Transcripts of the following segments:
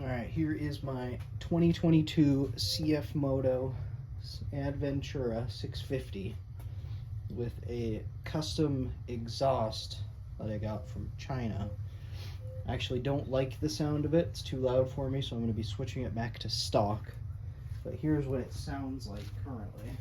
Alright, here is my 2022 CFmoto Adventura 650 with a custom exhaust that I got from China. I actually don't like the sound of it, it's too loud for me, so I'm going to be switching it back to stock. But here's what it sounds like currently.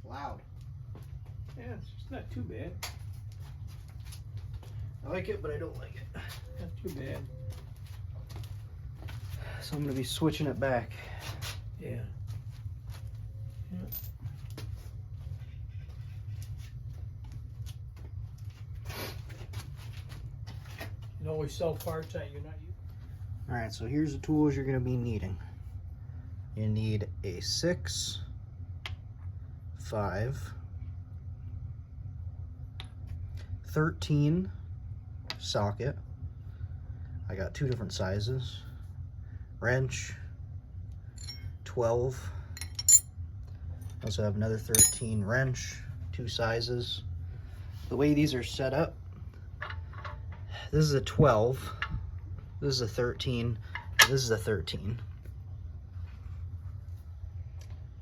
Loud. Yeah, it's just not too bad. I like it, but I don't like it. Not too bad. So I'm going to be switching it back. Yeah. Yeah. You always sell parts that you're not using. Alright, so here's the tools you're going to be needing. You need a 6, 5, 13 socket. I got 2 different sizes. Wrench, 12. I also have another 13 wrench, 2 sizes. The way these are set up, this is a 12, this is a 13, this is a 13.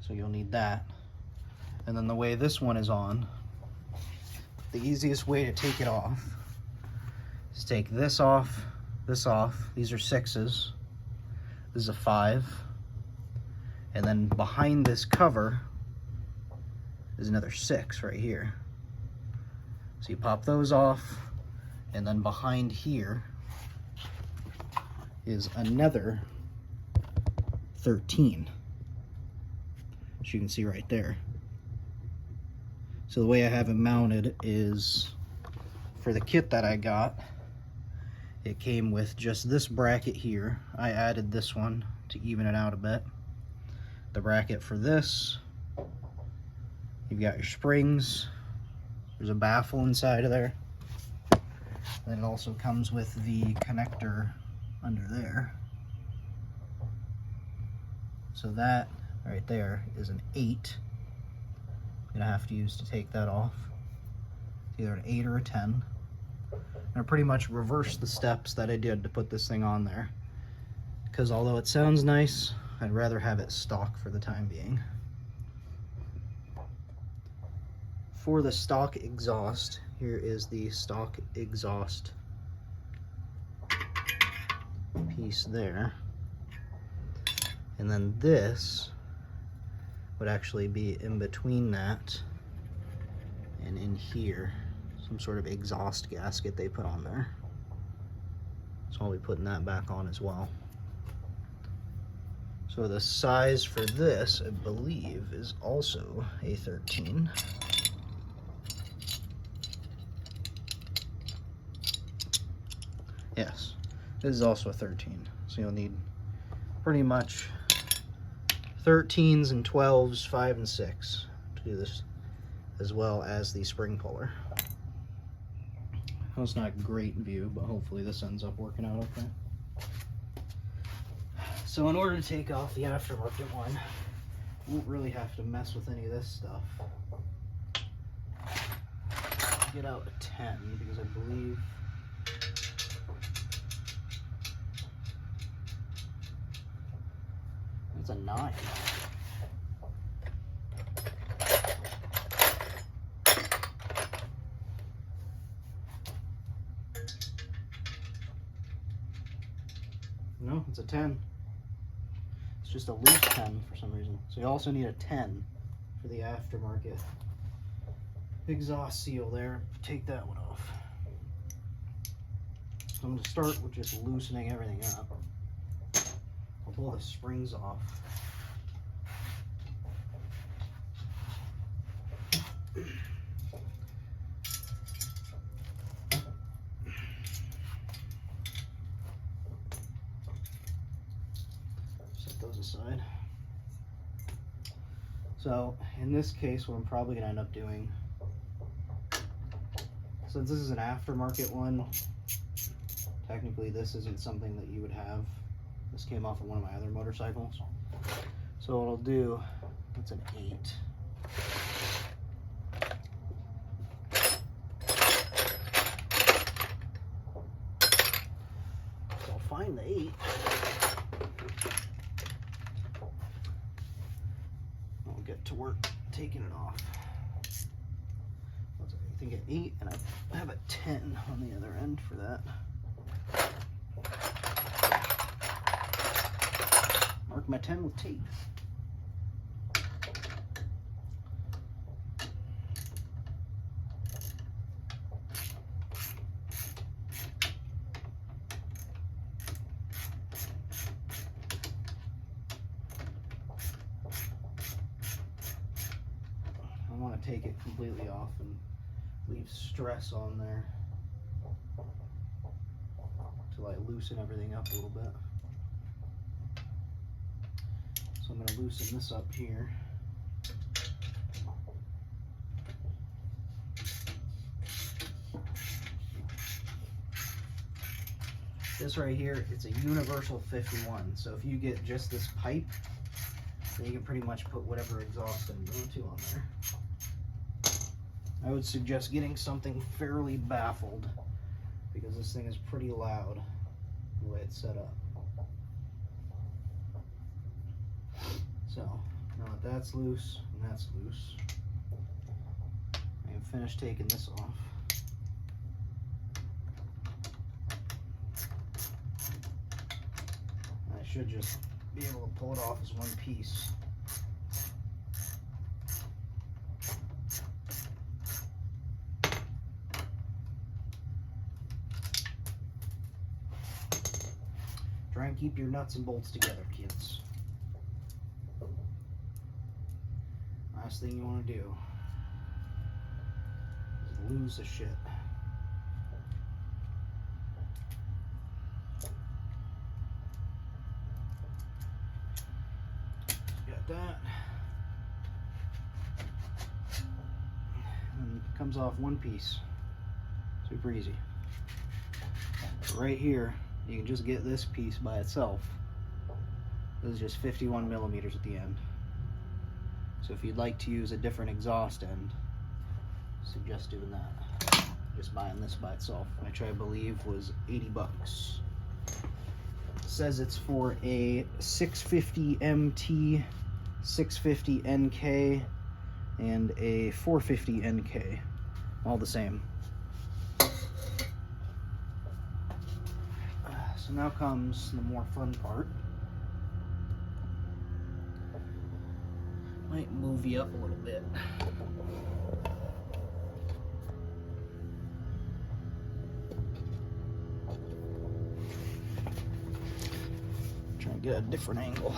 So you'll need that. And then the way this one is on, the easiest way to take it off is take this off, this off. These are 6s. This is a 5. And then behind this cover is another 6 right here. So you pop those off, and then behind here is another 13, as you can see right there. So the way I have it mounted is, for the kit that I got, it came with just this bracket here. I added this one to even it out a bit. The bracket for this, you've got your springs, there's a baffle inside of there. Then it also comes with the connector under there. So that right there is an 8. I'm gonna have to use to take that off. It's either an 8 or a 10. And I pretty much reversed the steps that I did to put this thing on there, because although it sounds nice, I'd rather have it stock for the time being. For the stock exhaust, here is the stock exhaust piece there. And then this would actually be in between that and in here. Some sort of exhaust gasket they put on there. So I'll be putting that back on as well. So the size for this, I believe, is also a 13. Yes, this is also a 13. So you'll need pretty much 13s and 12s, 5 and 6 to do this, as well as the spring puller. Well, it's not a great view, but hopefully this ends up working out okay. So in order to take off the aftermarket one, you won't really have to mess with any of this stuff. Get out a 10 because I believe it's a 9. It's a 10. It's just a loose 10 for some reason. So you also need a 10 for the aftermarket exhaust seal there. Take that one off. So I'm going to start with just loosening everything up. I'll pull the springs off. Set those aside. So in this case, what I'm probably going to end up doing, since this is an aftermarket one, technically this isn't something that you would have. This came off of one of my other motorcycles. So what I'll do, it's an 8. So I'll find the 8. I'll get to work taking it off. I think an 8, and I have a 10 on the other end for that. Mark my 10 with tape. I want to take it completely off and leave stress on there till I loosen everything up a little bit. So I'm going to loosen this up here. This right here, it's a universal 51. So if you get just this pipe, then you can pretty much put whatever exhaust end you want to on there. I would suggest getting something fairly baffled because this thing is pretty loud the way it's set up. So now that that's loose and that's loose, I am finished taking this off. I should just be able to pull it off as one piece. Try and keep your nuts and bolts together, kids. Last thing you want to do is lose the shit. Got that. And it comes off one piece. Super easy. Right here, you can just get this piece by itself. This is just 51 millimeters at the end. So if you'd like to use a different exhaust end, suggest doing that. Just buying this by itself, which I believe was 80 bucks. It says it's for a 650 MT, 650 NK, and a 450 NK. All the same. So now comes the more fun part. Might move you up a little bit. Try and get a different angle.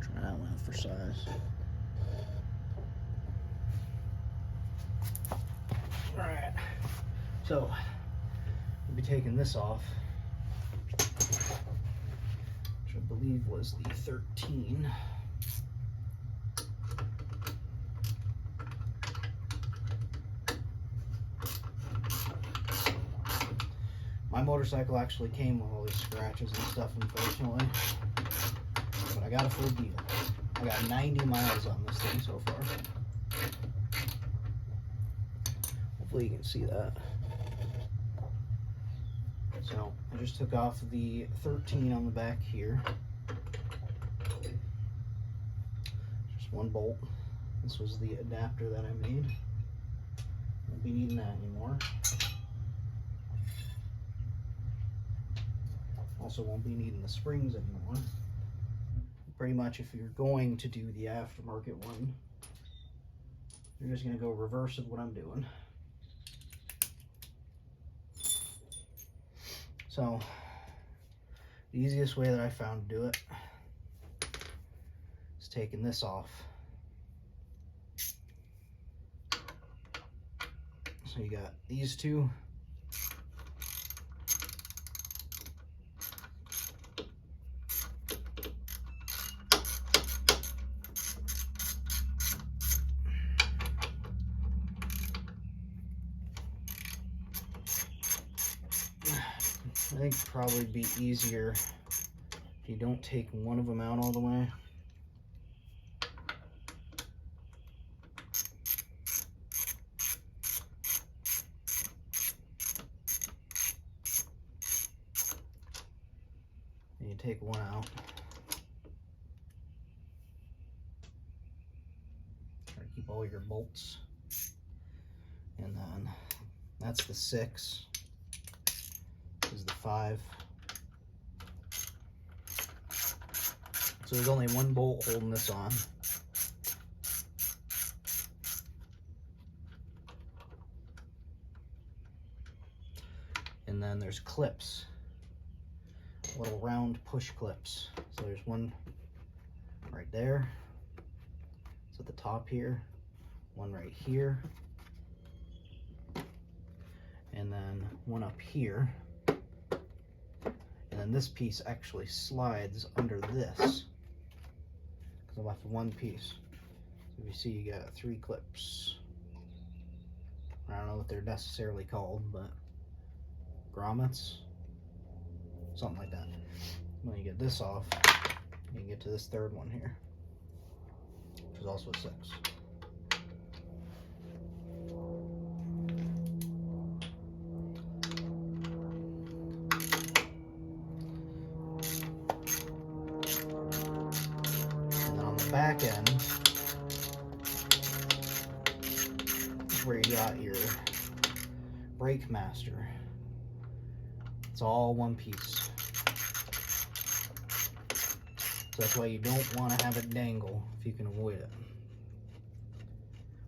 Try that one for size. Alright, so we'll be taking this off, which I believe was the 13. My motorcycle actually came with all these scratches and stuff, unfortunately, but I got a full deal. I got 90 miles on this thing so far. Hopefully you can see that. So I just took off the 13 on the back here. Just one bolt. This was the adapter that I made. Won't be needing that anymore. Also won't be needing the springs anymore. Pretty much if you're going to do the aftermarket one, you're just going to go reverse of what I'm doing. So, the easiest way that I found to do it is taking this off. So you got these two. I think it'd probably be easier if you don't take one of them out all the way. And you take one out. Try to keep all your bolts. And then that's the 6. This is the 5. So there's only one bolt holding this on. And then there's clips, little round push clips. So there's one right there. It's at the top here. One right here. And then one up here. And then this piece actually slides under this, because I left one piece. So you see you got 3 clips. I don't know what they're necessarily called, but grommets, something like that. When you get this off, you can get to this 3rd one here, which is also a 6. Back end is where you got your brake master. It's all one piece. So that's why you don't want to have it dangle if you can avoid it.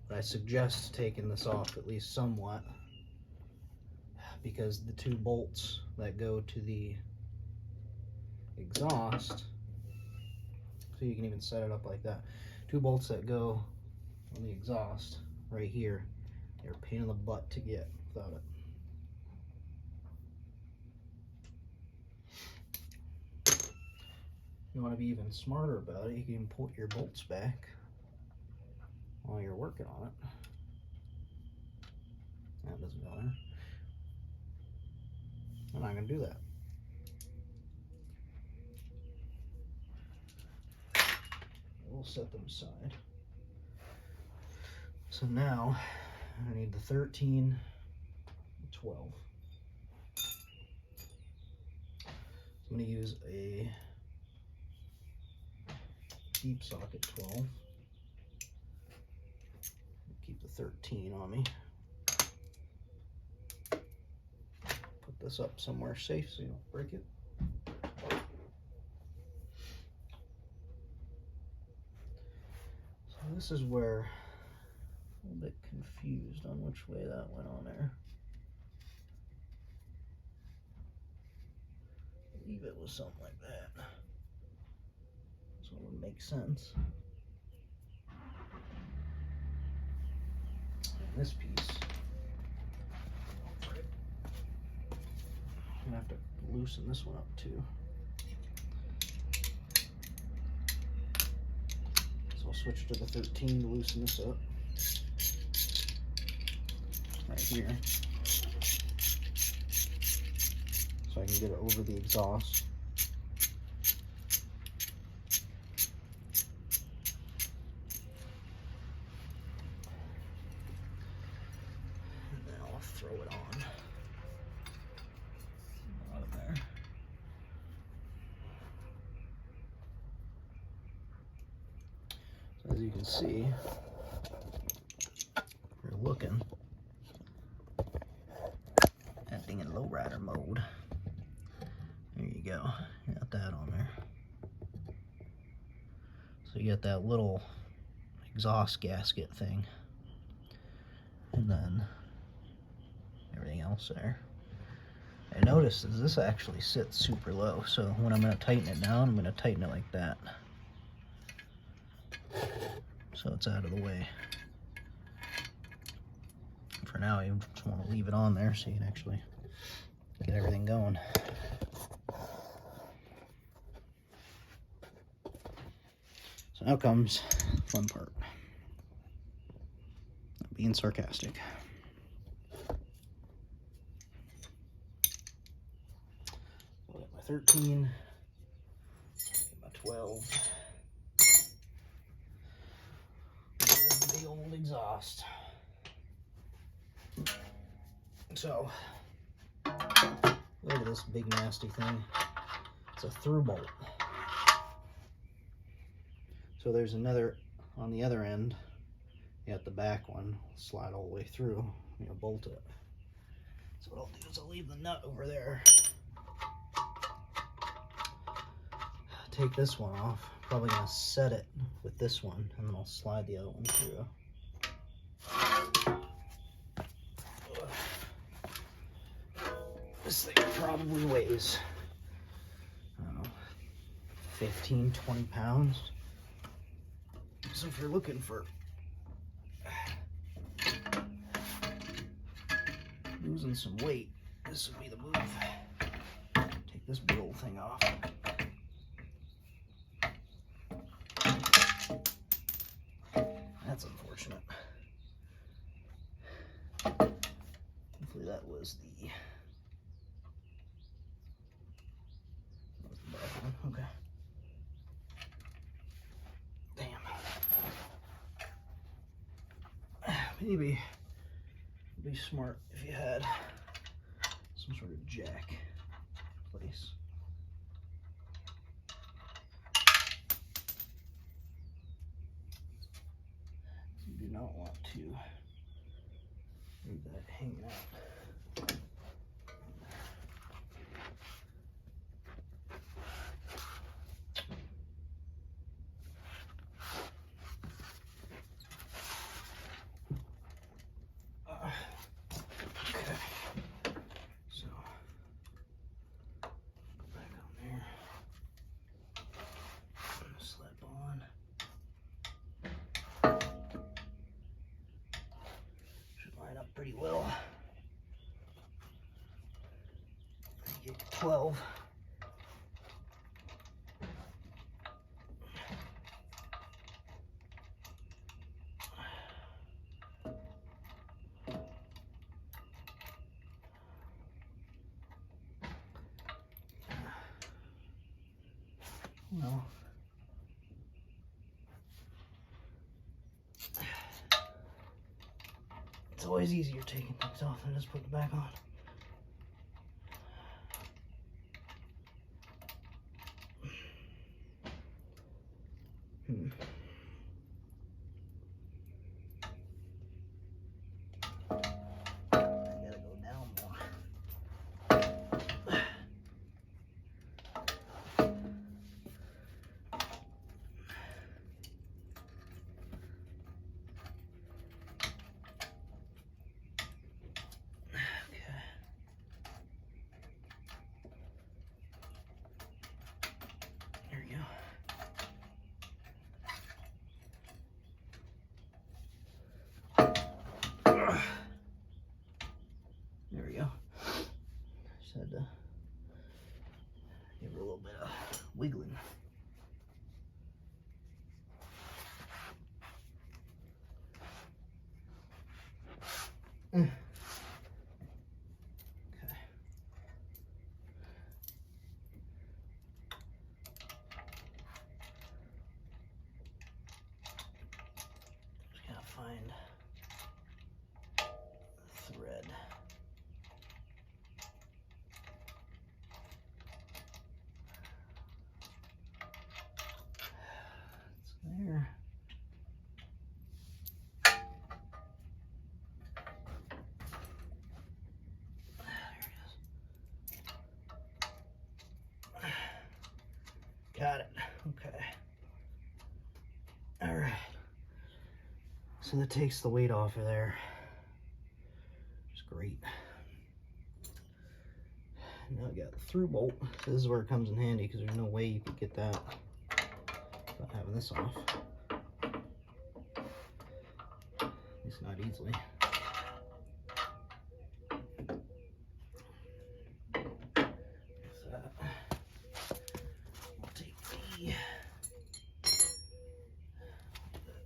But I suggest taking this off at least somewhat, because the 2 bolts that go to the exhaust, so you can even set it up like that. 2 bolts that go on the exhaust right here, they're a pain in the butt to get without it. If you want to be even smarter about it, you can put your bolts back while you're working on it. That doesn't go there. I'm not going to do that. We'll set them aside. So now I need the 13, 12. So I'm going to use a deep socket 12. Keep the 13 on me. Put this up somewhere safe so you don't break it. This is where I'm a little bit confused on which way that went on there. I believe it was something like that. So it would make sense. And this piece, I'm gonna have to loosen this one up too. I'll switch to the 13 to loosen this up. Right here. So I can get it over the exhaust. And then I'll throw it on. Out of there. As you can see, started looking. That thing in lowrider mode. There you go. Got that on there. So you got that little exhaust gasket thing. And then everything else there. I noticed is this actually sits super low. So when I'm going to tighten it down, I'm going to tighten it like that. So it's out of the way. For now, you just want to leave it on there so you can actually get everything going. So now comes the fun part. I'm being sarcastic. I'll get my 13, get my 12. There's the big old exhaust. So, look at this big nasty thing. It's a through bolt. So there's another on the other end. You got the back one, slide all the way through, you know, bolt it. So what I'll do is I'll leave the nut over there. Take this one off. Probably gonna set it with this one, and then I'll slide the other one through. This thing probably weighs, I don't know, 15, 20 pounds. So if you're looking for losing some weight, this would be the move. Take this big old thing off. That's unfortunate. Hopefully that was the back one. Okay. Damn. Maybe it'd be smart if you had some sort of jack place. You do not want to leave that hanging out. Okay, so back on there, slip on. Should line up pretty well. Get 12. No. It's always easier taking things off than just putting it back on. I gotta go down more. There we go. There we go. Just had to give her a little bit of wiggling. Okay. Just gotta find the thread. It's there. Got it. Okay. All right. So that takes the weight off of there. It's great. Now I got the through bolt. So this is where it comes in handy because there's no way you could get that without having this off. At least not easily. We'll take the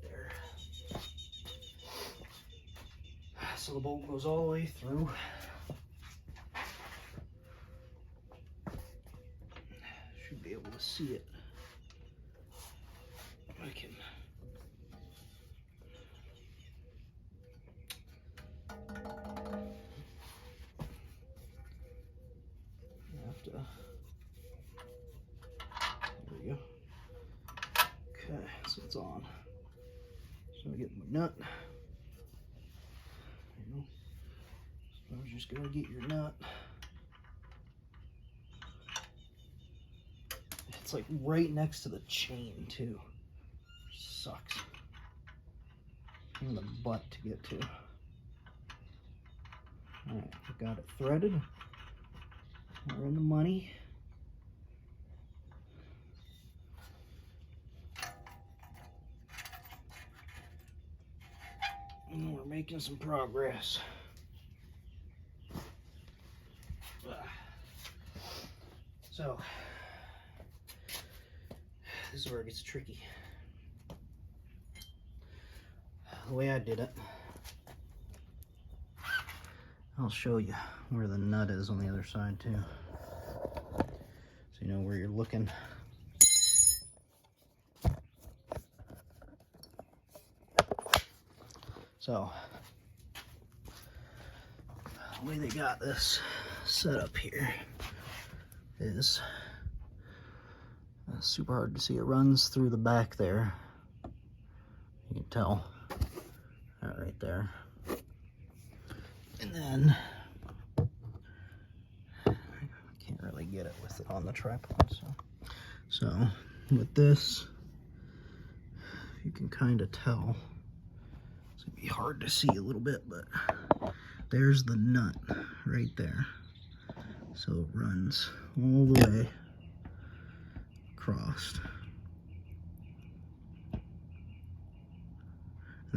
there. So the bolt goes all the way through. Should be able to see it. I can. Have to. There we go. Okay, so it's on. So I get my nut. You know, so I was just gonna get your nut. It's like right next to the chain too. Sucks. And the butt to get to. Alright, I got it threaded. We're in the money. And we're making some progress. So, this is where it gets tricky. The way I did it, I'll show you where the nut is on the other side too. So you know where you're looking. So, the way they got this set up here is super hard to see. It runs through the back there. You can tell that right there. And then I can't really get it with it on the tripod. So with this, you can kind of tell. It's gonna be hard to see a little bit, but there's the nut right there. So it runs all the way across. And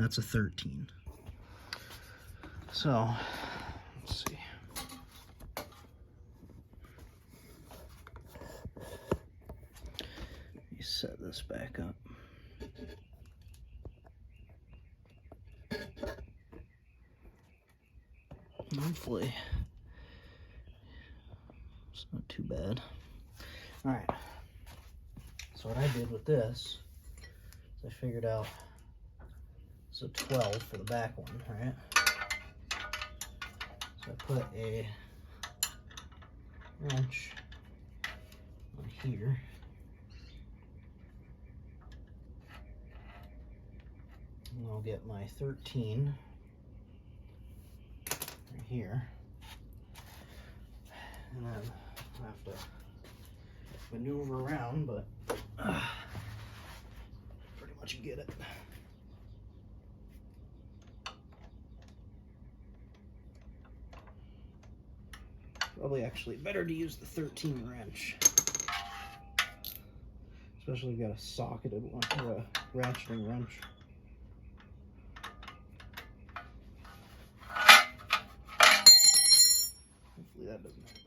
that's a 13. So, let's see. Let me set this back up. Hopefully, it's not too bad. All right. So what I did with this is I figured out it's a 12 for the back one, right? So I put a wrench on here. And I'll get my 13 right here. And then I'll have to maneuver around, but pretty much get it. Probably actually better to use the 13 wrench. Especially if you got a socketed one or a ratcheting wrench. Hopefully that doesn't happen.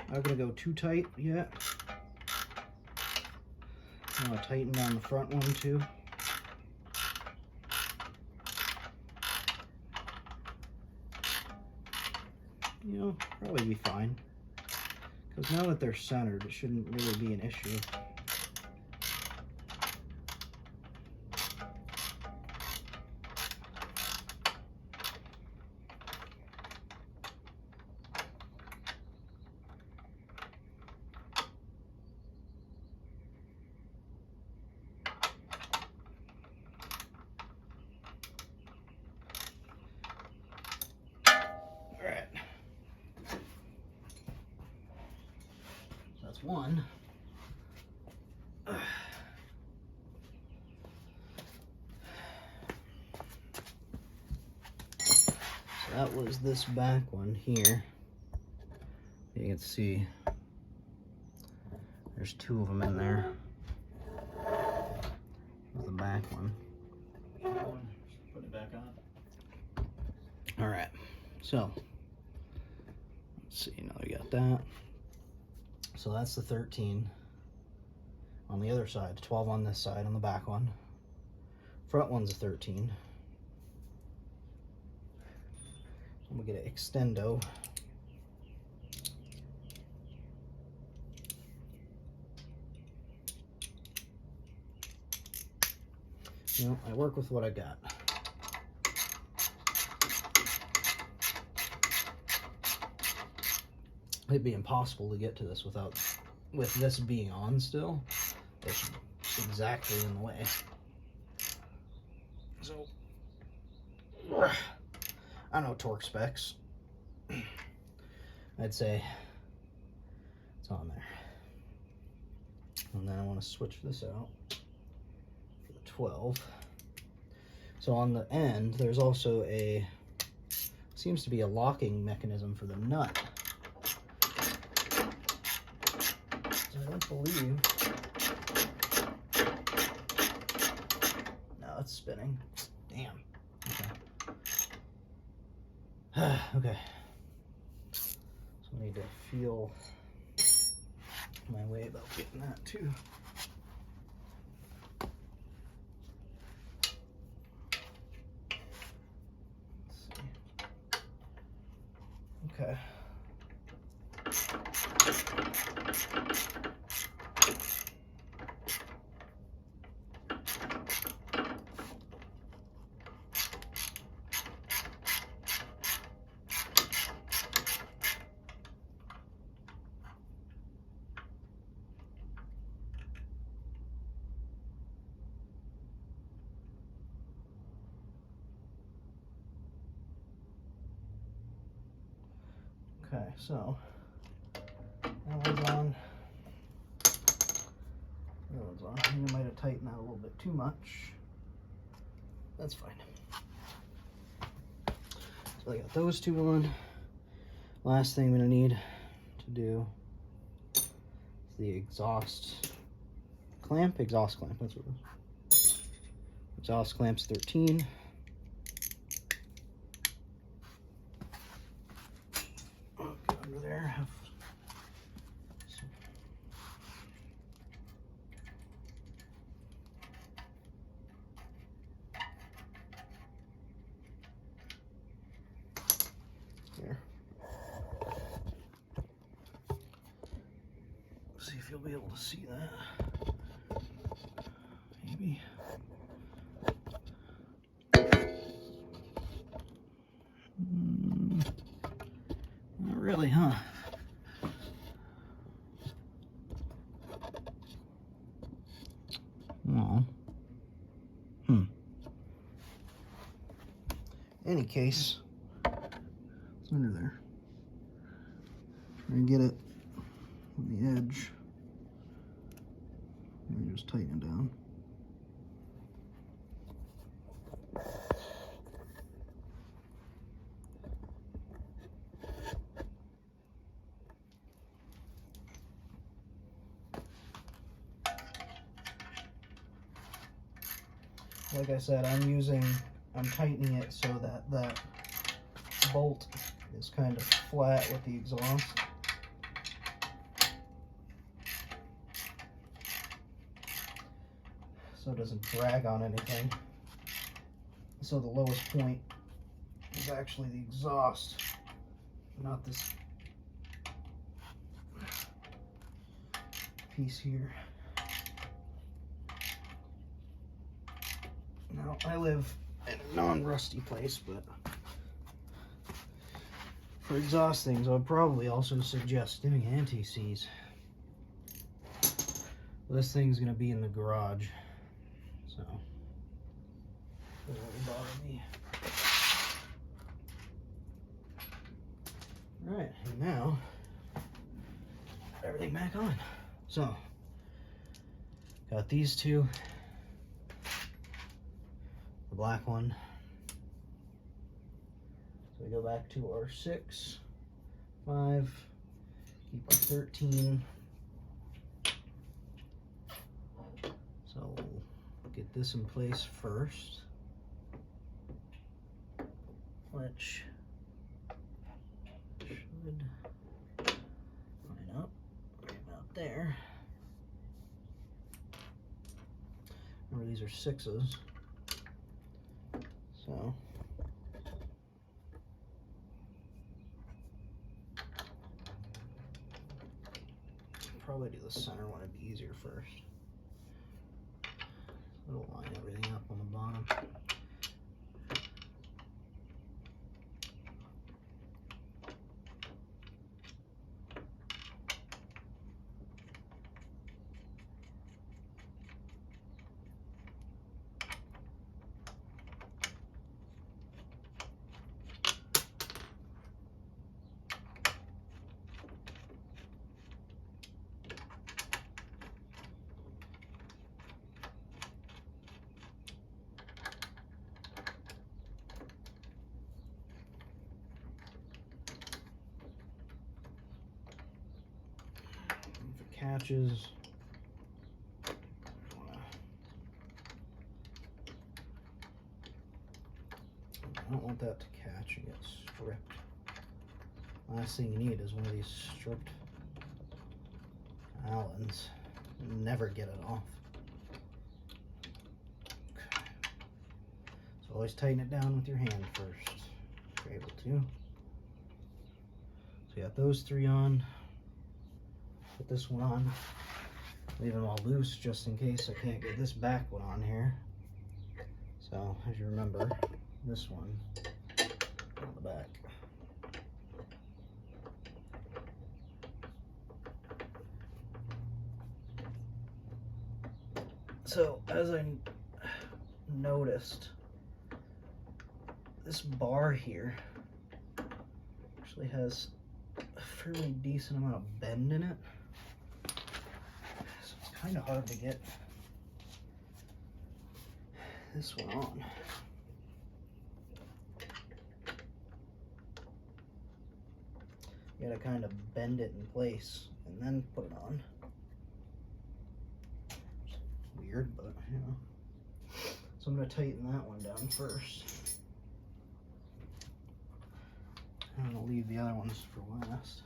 I'm not gonna go too tight yet. I want to tighten down the front one too. You know, probably be fine. Because now that they're centered, it shouldn't really be an issue. That's one. So that was this back one here. You can see there's two of them in there. Here's the back one. Put it back on. All right, so let's see, now we got that. So that's the 13 on the other side, 12 on this side on the back one. Front one's a 13. I'm gonna get an extendo. You know, I work with what I got. It'd be impossible to get to this with this being on still. It's exactly in the way. So, I know torque specs. I'd say it's on there. And then I want to switch this out for the 12. So on the end, there's also seems to be a locking mechanism for the nut. I don't believe. No, it's spinning. Damn. Okay. Okay. So I need to feel my way about getting that too. Let's see. Okay. Okay, so that one's on. That one's on. I think I might have tightened that a little bit too much. That's fine. So I got those two on. Last thing I'm gonna need to do is the exhaust clamp. Exhaust clamp, that's what it is. Exhaust clamp's 13. Under there. Here. See if you'll be able to see that. Maybe. Not really, huh? Well, any case, it's under there. Try and get it on the edge. And just tighten it down. Like I said, I'm tightening it so that that bolt is kind of flat with the exhaust. So it doesn't drag on anything. So the lowest point is actually the exhaust, not this piece here. Now, I live in a non-rusty place, but for exhaust things, I would probably also suggest doing anti-seize. This thing's going to be in the garage, so it won't bother me. Alright, and now I everything back on. So, got these two. The black one. So we go back to our 6, 5, keep our 13. So we'll get this in place first, which should line up right about there. Remember, these are 6s, so probably do the center one, it'd be easier first. It'll line everything up on the bottom. Catches. I don't want that to catch and get stripped. Last thing you need is one of these stripped Allens. Never get it off. Okay. So always tighten it down with your hand first, if you're able to. So you got those 3 on. Put this one on, leave them all loose just in case I can't get this back one on here. So as you remember, this one on the back. So as I noticed, this bar here actually has a fairly decent amount of bend in it. Kind of hard to get this one on. You gotta kind of bend it in place and then put it on. It's weird, but you know. So I'm gonna tighten that one down first. And I'll leave the other ones for last.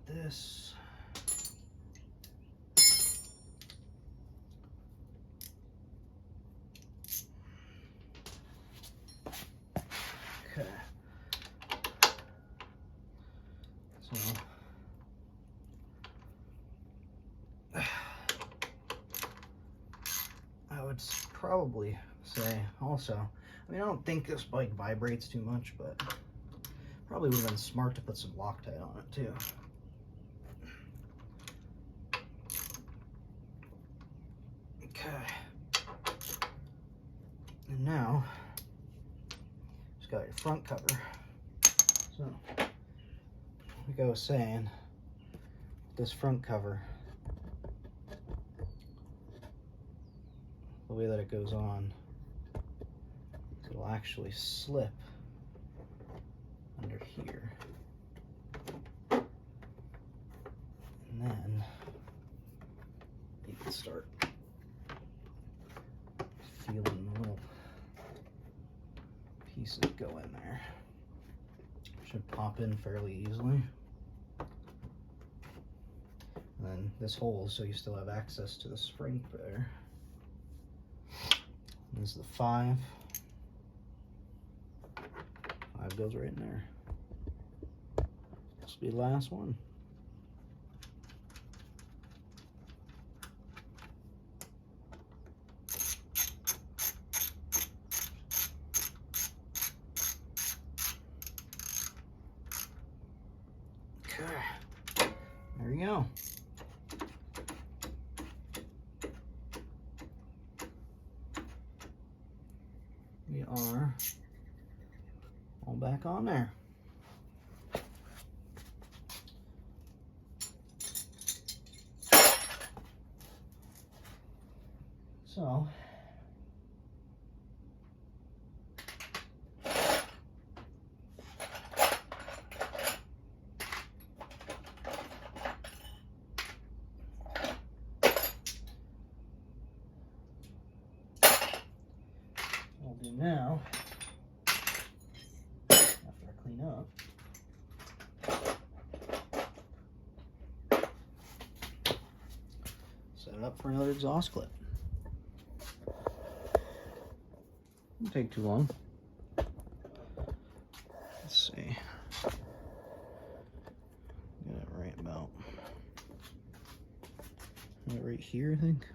This. Okay. So I would probably say also, I mean, I don't think this bike vibrates too much, but probably would have been smart to put some Loctite on it too. Okay. And now, just got your front cover. So, like I was saying, this front cover, the way that it goes on, it'll actually slip under here. And then you can start feeling the little pieces go in there. Should pop in fairly easily. And then this hole, so you still have access to the spring there. This is the 5 5 goes right in there. This will be the last one. Okay, there you go. We are all back on there. So what we'll do now, after I clean up, set it up for another exhaust clip. Won't take too long. Let's see. Get it right about right here, I think.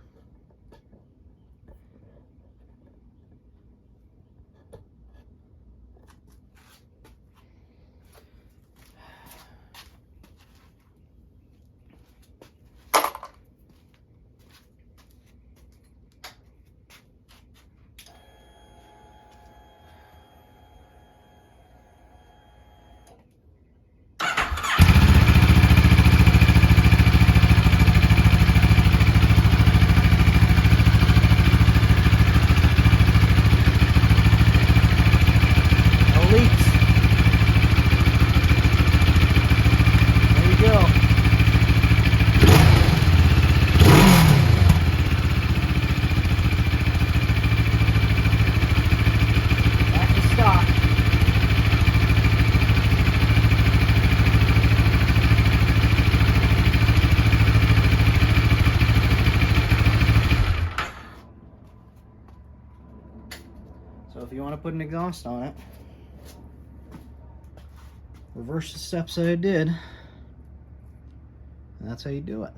So if you want to put an exhaust on it, reverse the steps that I did, and that's how you do it.